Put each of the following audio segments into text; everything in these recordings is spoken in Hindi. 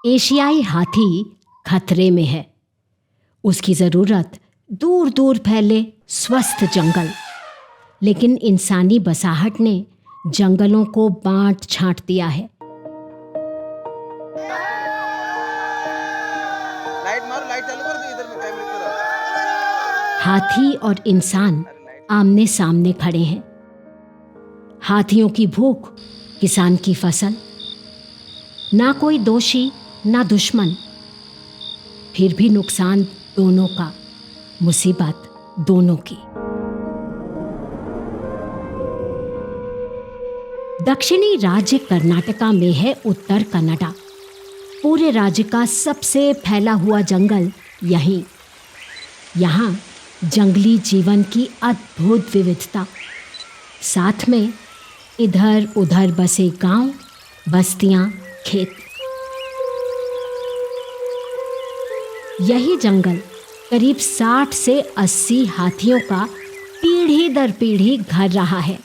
एशियाई हाथी खतरे में है। उसकी ज़रूरत दूर दूर फैले स्वस्थ जंगल, लेकिन इंसानी बसाहट ने जंगलों को बांट छांट दिया है। हाथी और इंसान आमने सामने खड़े हैं। हाथियों की भूख, किसान की फसल। ना कोई दोषी ना दुश्मन, फिर भी नुकसान दोनों का, मुसीबत दोनों की। दक्षिणी राज्य कर्नाटका में है उत्तर कन्नड़ा। पूरे राज्य का सबसे फैला हुआ जंगल यहीं। यहाँ जंगली जीवन की अद्भुत विविधता, साथ में इधर उधर बसे गांव, बस्तियां, खेत। यही जंगल करीब 60 से 80 हाथियों का पीढ़ी दर पीढ़ी घर रहा है,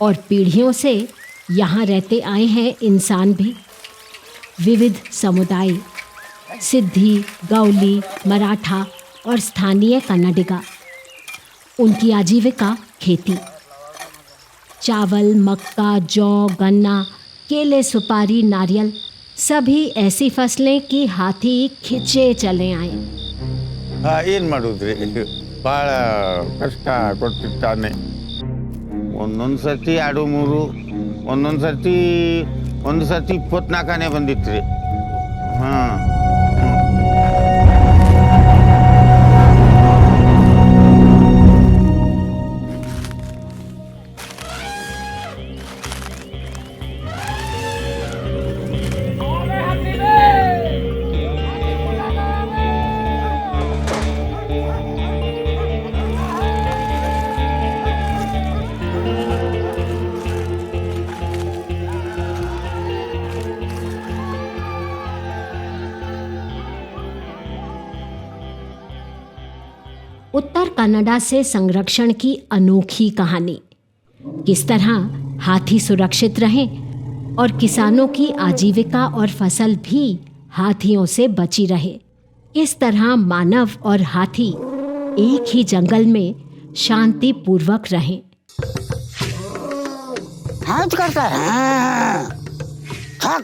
और पीढ़ियों से यहाँ रहते आए हैं इंसान भी। विविध समुदाय, सिद्धि, गौली, मराठा और स्थानीय कन्नडिगा। उनकी आजीविका खेती। चावल, मक्का, जौ, गन्ना, केले, सुपारी, नारियल, सभी ऐसी फसलें कि हाथी खिंचे चले आए। ಏನು ಮಾಡೋದ್ರಿ, ಭಾಳ ಕಷ್ಟ ಕೊಟ್ಟಿರ್ತಾನೆ. ಒಂದೊಂದು ಸರ್ತಿ 2-3, ಒಂದೊಂದು ಸರ್ತಿ 24 ಬಂದಿತ್ತು ರೀ. उत्तर कन्नड़ा से संरक्षण की अनोखी कहानी। किस तरह हाथी सुरक्षित रहें और किसानों की आजीविका और फसल भी हाथियों से बची रहे। किस तरह मानव और हाथी एक ही जंगल में शांति पूर्वक रहें। हाथ करता है, भर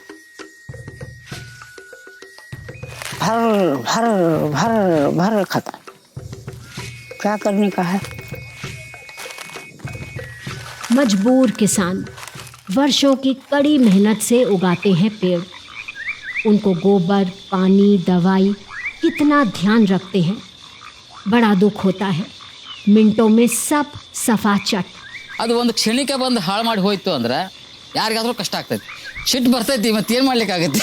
भर भर भर खाता। क्या करने का है? मजबूर किसान वर्षों की कड़ी मेहनत से उगाते हैं पेड़। उनको गोबर, पानी, दवाई कितना ध्यान रखते हैं। बड़ा दुख होता है, मिनटों में सब सफाचट। ಅದು ಒಂದು ಕ್ಷಣಿಕ ಬಂದು ಹಾಳು ಮಾಡಿ ಹೋಯ್ತು ಅಂದ್ರೆ ಯಾರಿಗಾದ್ರೂ ಕಷ್ಟ ಆಗ್ತೈತಿ, ಸಿಟ್ಟು ಬರ್ತೈತಿ, ಮತ್ತೇನು ಮಾಡ್ಲಿಕ್ಕಾಗತ್ತೆ।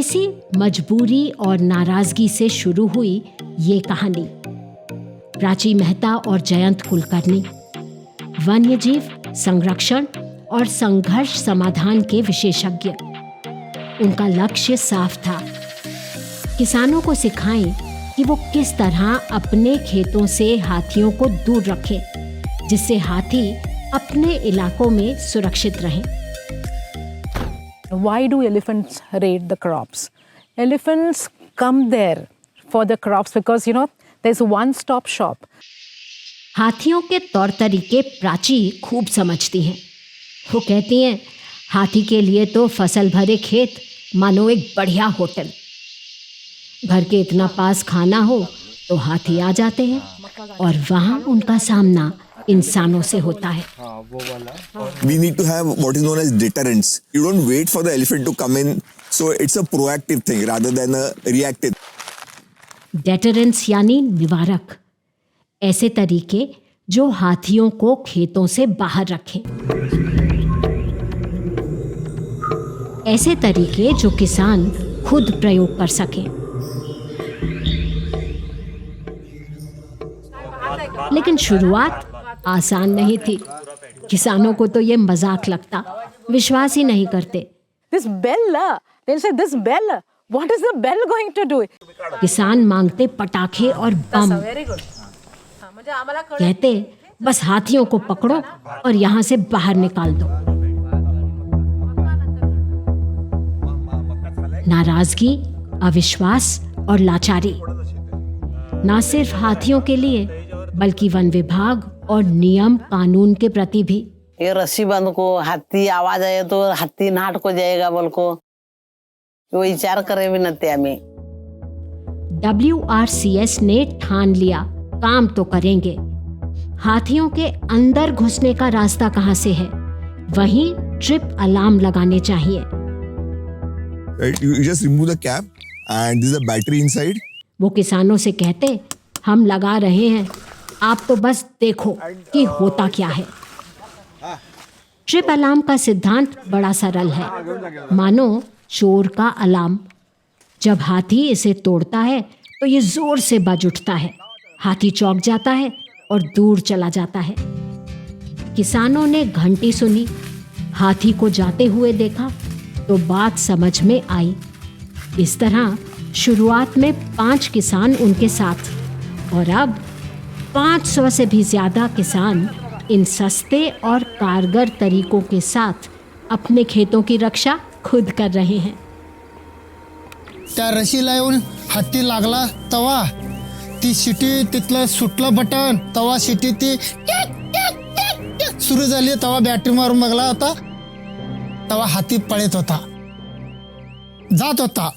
इसी मजबूरी और नाराजगी से शुरू हुई ये कहानी। प्राची मेहता और जयंत कुलकर्णी वन्यजीव संरक्षण और संघर्ष समाधान के विशेषज्ञ। उनका लक्ष्य साफ था, किसानों को सिखाएं कि वो किस तरह अपने खेतों से हाथियों को दूर रखें, जिससे हाथी अपने इलाकों में सुरक्षित रहें। Why do elephants raid the crops? Elephants come there for the crops because, there's a one-stop shop. हाथियों के तौर तरीके प्राची खूब समझती हैं। वो कहती हैं, हाथी के लिए तो फसल भरे खेत मानो एक बढ़िया होटल। घर के इतना पास खाना हो तो हाथी आ जाते हैं, और वहाँ उनका सामना इंसानों से होता है। We need to have what is known as deterrence. You don't wait for the elephant to come in, so it's a proactive thing rather than a reactive. Deterrence यानी निवारक। ऐसे तरीके जो हाथियों को खेतों से बाहर रखें। ऐसे तरीके जो किसान खुद प्रयोग कर सकें। लेकिन शुरुआत आसान नहीं थी। किसानों को तो ये मजाक लगता, विश्वास ही नहीं करते। This bell, they'll say, this bell, what is the bell going to do? किसान मांगते पटाखे और बम। कहते बस हाथियों को पकड़ो और यहाँ से बाहर निकाल दो। नाराजगी, अविश्वास और लाचारी। ना सिर्फ हाथियों के लिए बल्कि वन विभाग और नियम कानून के प्रति भी। ये रस्सी बंद को, हाथी आवाज आए तो हाथी नाट को जाएगा बोल को, वो विचार करे भी नते हमें। WRCS ने ठान लिया काम तो करेंगे। हाथियों के अंदर घुसने का रास्ता कहाँ से है, वहीं ट्रिप अलार्म लगाने चाहिए। Right? You just remove the cap and this is a battery inside. वो किसानों से कहते, हम लगा रहे हैं, आप तो बस देखो कि होता क्या है। ट्रिप अलार्म का सिद्धांत बड़ा सरल है, मानो चोर का अलार्म। जब हाथी इसे तोड़ता है तो ये जोर से बज उठता है, हाथी चौंक जाता है और दूर चला जाता है। किसानों ने घंटी सुनी, हाथी को जाते हुए देखा तो बात समझ में आई। इस तरह शुरुआत में 5 किसान उनके साथ और अब 500 से भी ज़्यादा किसान इन सस्ते और कारगर तरीकों के साथ अपने खेतों की रक्षा खुद कर रहे हैं। त्या रशीला येऊन हत्ती लागला तवा ती शिटी तिथलं सुटलं बटन, तवा शिटी ती सुरू झाली, तवा बॅटरी मारून बघला होता, तवा हाती पळत होता, जात होता।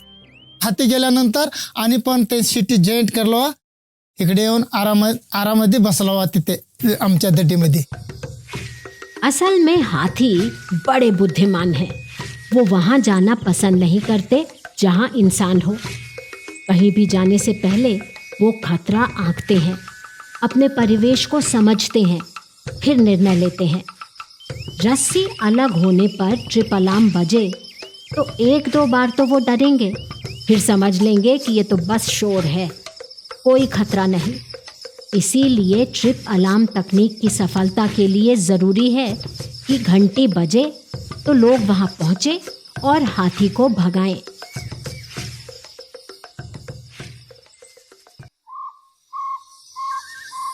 हाती गेल्यानंतर आणि पण ते शिटी जॉईंट करलो, इकडे येऊन आरामध्ये बसला हुआ तिथे आमच्या दड्डीमध्ये। असल में हाथी बड़े बुद्धिमान हैं। वो वहाँ जाना पसंद नहीं करते जहाँ इंसान हो। कहीं भी जाने से पहले वो खतरा आंकते हैं, अपने परिवेश को समझते हैं, फिर निर्णय लेते हैं। रस्सी अलग होने पर ट्रिप अलार्म बजे तो 1-2 बार तो वो डरेंगे, फिर समझ लेंगे कि ये तो बस शोर है, कोई खतरा नहीं। इसीलिए ट्रिप अलार्म तकनीक की सफलता के लिए ज़रूरी है कि घंटी बजे तो लोग वहाँ पहुँचे और हाथी को भगाएं।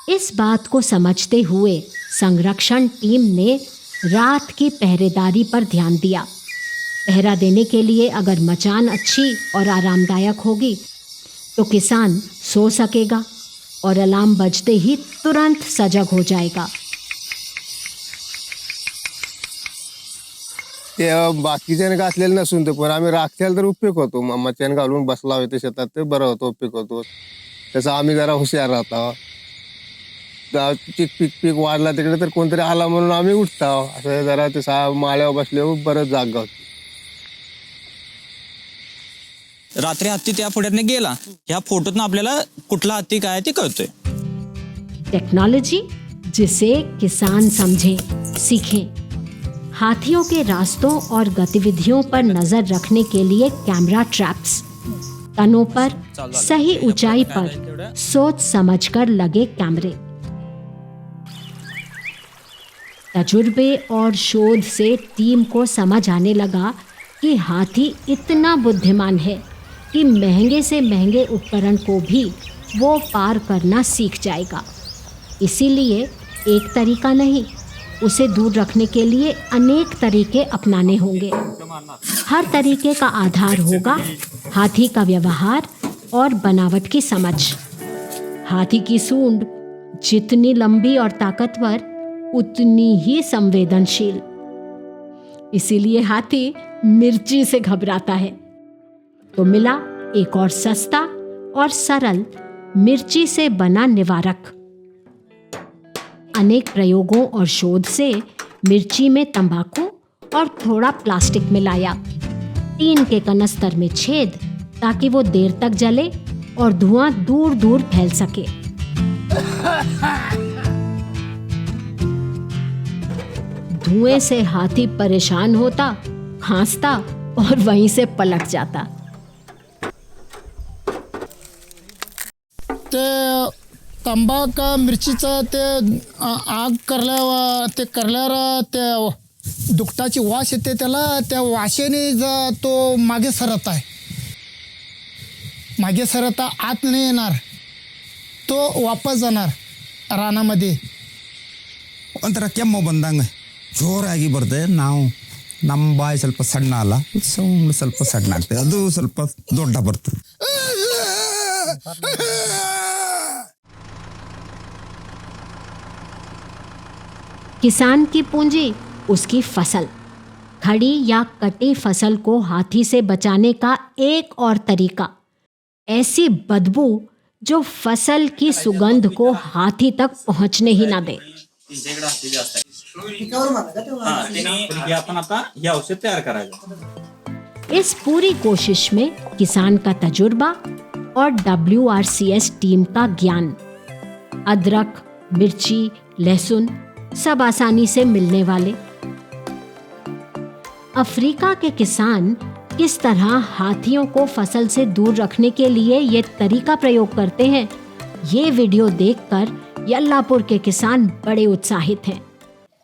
इस बात को समझते हुए संरक्षण टीम ने रात की पहरेदारी पर ध्यान दिया। पहरा देने के लिए अगर मचान अच्छी और आरामदायक होगी तो किसान सो सकेगा और अलार्म बजते ही तुरंत सजग हो जाएगा। ते बाकीच्याने घातलेलं नसून ते पण आम्ही राखत्याला तर उपयोग होतो, मचान घालून बसला होते शेतात ते बरं होतं, उपयोग होतो त्याचा। आम्ही जरा हुशार राहतो, पीक वाढला तिकडे तर कोणतरी आला म्हणून आम्ही उठतो, असं जरा ते माळ्यावर बसल्यावर बरं जागा होती। रात्री हत्ती त्या फोटोतने गेला, ह्या फोटोतनं आपल्याला कुठला हत्ती काय ते कळतोय। टेक्नोलॉजी जिसे किसान समझें, सीखें। हाथियों के रास्तों और गतिविधियों पर नजर रखने के लिए कैमरा ट्रैप्स, तनों पर सही ऊंचाई पर सोच समझकर लगे कैमरे। तजुर्बे और शोध से टीम को समझ आने लगा कि हाथी इतना बुद्धिमान है कि महंगे से महंगे उपकरण को भी वो पार करना सीख जाएगा। इसीलिए एक तरीका नहीं, उसे दूर रखने के लिए अनेक तरीके अपनाने होंगे। हर तरीके का आधार होगा हाथी का व्यवहार और बनावट की समझ। हाथी की सूंड जितनी लंबी और ताकतवर उतनी ही संवेदनशील। इसीलिए हाथी मिर्ची से घबराता है। तो मिला एक और सस्ता और सरल मिर्ची से बना निवारक। अनेक प्रयोगों और शोध से मिर्ची में तंबाकू और थोड़ा प्लास्टिक मिलाया, टीन के कनस्तर में छेद ताकि वो देर तक जले और धुआं दूर दूर फैल सके। धुएं से हाथी परेशान होता, खांसता और वहीं से पलट जाता। ते तंबाक मिरचीचं ते आग करल्यावर ते दुखटाची वास येते त्याला, त्या वाशेने तो मागे सरत आहे, मागे सरता आत नाही येणार, तो वापस जाणार ರಾನಾಮದಿ ಒಂಥರ ಕೆಮ್ಮು ಬಂದಂಗೆ ಜೋರಾಗಿ ಬರುತ್ತೆ. ನಾವು ನಮ್ಮ ಬಾಯಿ ಸ್ವಲ್ಪ ಸಣ್ಣ ಅಲ್ಲ, ಸೌಂಡ್ ಸ್ವಲ್ಪ ಸಣ್ಣ ಆಗ್ತದೆ, ಅದು ಸ್ವಲ್ಪ ದೊಡ್ಡ ಬರ್ತದೆ. किसान की पूंजी उसकी फसल। खड़ी या कटी फसल को हाथी से बचाने का एक और तरीका, ऐसी बदबू जो फसल की सुगंध को हाथी तक पहुंचने ही ना दे। आपण आता हे औषध तयार करायचं. इस पूरी कोशिश में किसान का तजुर्बा और WRCS टीम का ज्ञान। अदरक, मिर्ची, लहसुन सब आसानी से मिलने वाले। अफ्रीका के किसान किस तरह हाथियों को फसल से दूर रखने के लिए ये तरीका प्रयोग करते हैं, ये वीडियो देखकर यल्लापुर के किसान बड़े उत्साहित हैं।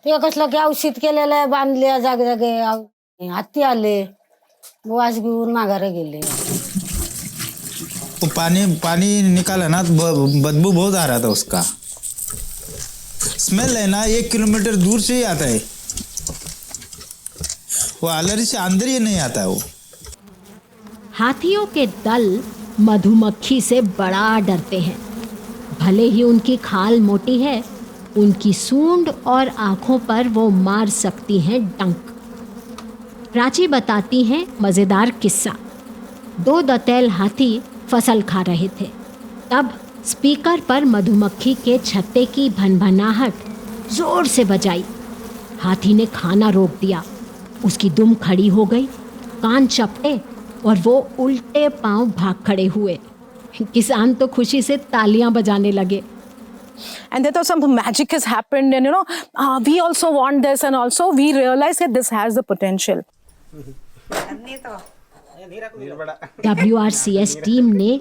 ते कसलं की औषध केलेलं आहे, बांधले जागे जागे हत्ती आले, वास घेऊन माघारे गेले. वो पानी निकाला ना, बदबू बहुत आ रहा था उसका। स्मेल है ना 1 किलोमीटर दूर से ही आता है, वो आलरी से अंदर ही नहीं आता है वो। हाथियों के दल मधुमक्खी से बड़ा डरते हैं। भले ही उनकी खाल मोटी है, उनकी सूंड और आंखों पर वो मार सकती हैं डंक। प्राची बताती हैं मजेदार किस्सा। 2 दंतैल हाथी फसल खा रहे थे, तब स्पीकर पर मधुमक्खी के छत्ते की भनभनाहट जोर से बजाई। हाथी ने खाना रोक दिया, उसकी दुम खड़ी हो गई, कान चपटे और वो उल्टे पांव भाग खड़े हुए। किसान तो खुशी से तालियां बजाने लगे। And they thought some magic has happened, and we also want this, and also we realize that this has the potential. WRCS team ने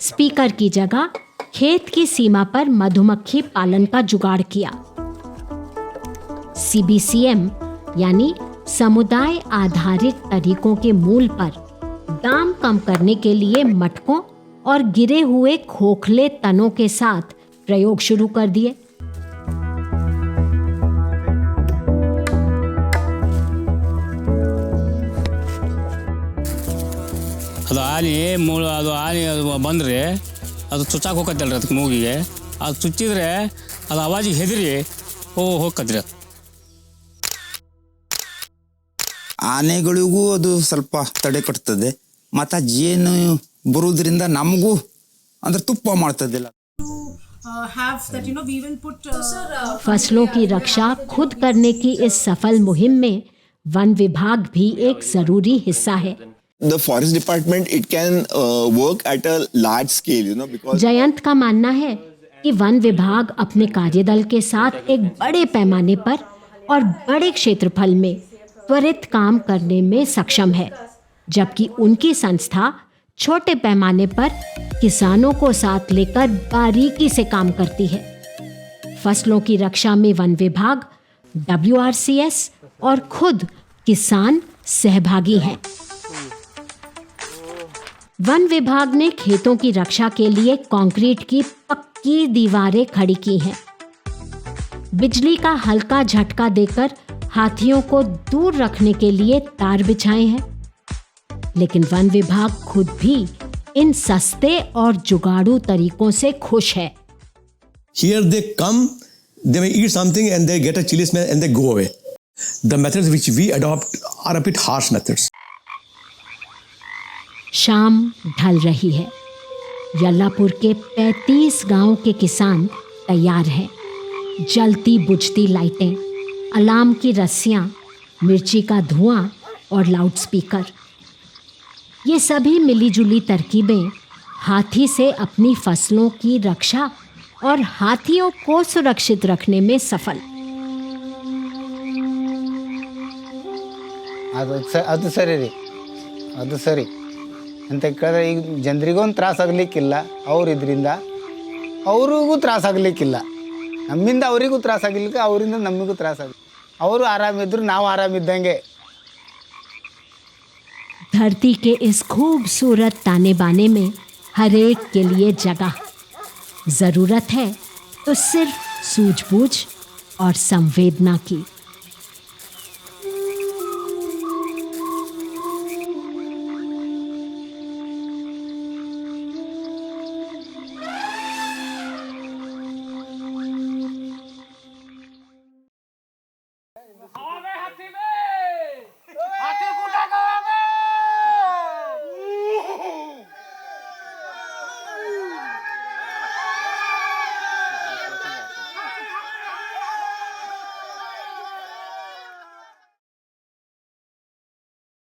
स्पीकर की जगह खेत की सीमा पर मधुमक्खी पालन का जुगाड़ किया। CBCM यानी समुदाय आधारित तरीकों के मूल पर दाम कम करने के लिए मटकों और गिरे हुए खोखले तनों के साथ प्रयोग शुरू कर दिए। ಅದು ಆನೆ ಬಂದರೆ ಅದು ಚುಚ್ಚಾಕ ಹೋಗತ್ತಲ್ರಿ ಅದಕ್ಕೆ ಮೂಗಿಗೆ, ಅದು ಚುಚ್ಚಿದ್ರೆ ಅದು ಅವಾಜಿಗೆ ಹೆದರಿ ಹೋಗತ್ರಿ. ಆನೆಗಳಿಗೂ ಅದು ಸ್ವಲ್ಪ ತಡೆ ಕಟ್ತದೆ, ಮತ್ತು ಜೇನು ಬರುವುದರಿಂದ ನಮಗೂ ಅಂದ್ರೆ ತುಪ್ಪ ಮಾಡ್ತದಿಲ್ಲ. फसलों की रक्षा खुद करने की इस सफल मुहिम में वन विभाग भी एक जरूरी हिस्सा है। The forest department, it can work at a large scale, because Jayant का मानना है कि वन विभाग अपने कार्यदल के साथ एक बड़े पैमाने पर और बड़े क्षेत्रफल में त्वरित काम करने में सक्षम है, जबकि उनकी संस्था छोटे पैमाने पर किसानों को साथ लेकर बारीकी से काम करती है। फसलों की रक्षा में वन विभाग, WRCS और खुद किसान सहभागी हैं। वन विभाग ने खेतों की रक्षा के लिए कंक्रीट की पक्की दीवारें खड़ी की हैं। बिजली का हल्का झटका देकर हाथियों को दूर रखने के लिए तार बिछाए हैं। लेकिन वन विभाग खुद भी इन सस्ते और जुगाड़ू तरीकों से खुश है। Here they come, they may eat something and they get a chili smell and they go away. The methods which we adopt are a bit harsh methods. शाम ढल रही है। यल्लापुर के 35 गांव के किसान तैयार हैं। जलती बुझती लाइटें, अलार्म की रस्सियां, मिर्ची का धुआं और लाउडस्पीकर, ये सभी मिलीजुली तरकीबें हाथी से अपनी फसलों की रक्षा और हाथियों को सुरक्षित रखने में सफल। ಅದು ಸರಿ ರೀ, ಅದು ಸರಿ ಅಂತ ಕೇಳಿದ್ರೆ ಈಗ ಜನರಿಗೊಂದು ತ್ರಾಸ ಆಗಲಿಕ್ಕಿಲ್ಲ, ಅವ್ರು ಇದರಿಂದ ಅವ್ರಿಗೂ ತ್ರಾಸ ಆಗಲಿಕ್ಕಿಲ್ಲ, ನಮ್ಮಿಂದ ಅವರಿಗೂ ತ್ರಾಸ ಆಗಲಿಕ್ಕೆ, ಅವರಿಂದ ನಮಗೂ ತ್ರಾಸ ಆಗಲಿ, ಅವರು ಆರಾಮಿದ್ರು ನಾವು ಆರಾಮಿದ್ದಂಗೆ। धरती के इस खूबसूरत ताने बाने में हर एक के लिए जगह, ज़रूरत है तो सिर्फ सूझबूझ और संवेदना की। आवाज